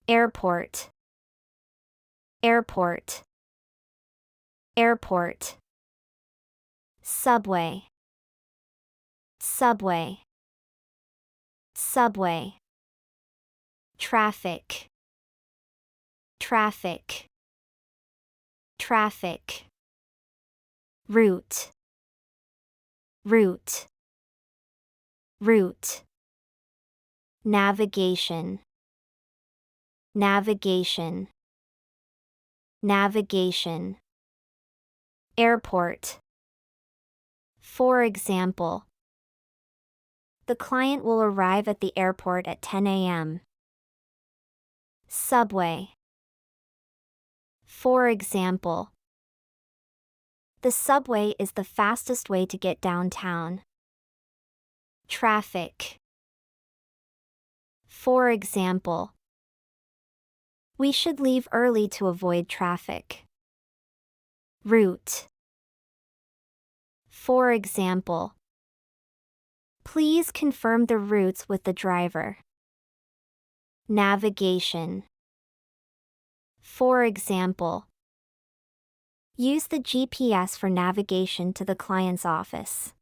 airport, airport, airport. Subway, subway, subway. Traffic, traffic, traffic. Route, route, route. Navigation, navigation, navigation. Airport. For example, the client will arrive at the airport at 10 a.m. Subway. For example, the subway is the fastest way to get downtown. Traffic. For example, we should leave early to avoid traffic. Route. For example, please confirm the routes with the driver. Navigation. For example, use the GPS for navigation to the client's office.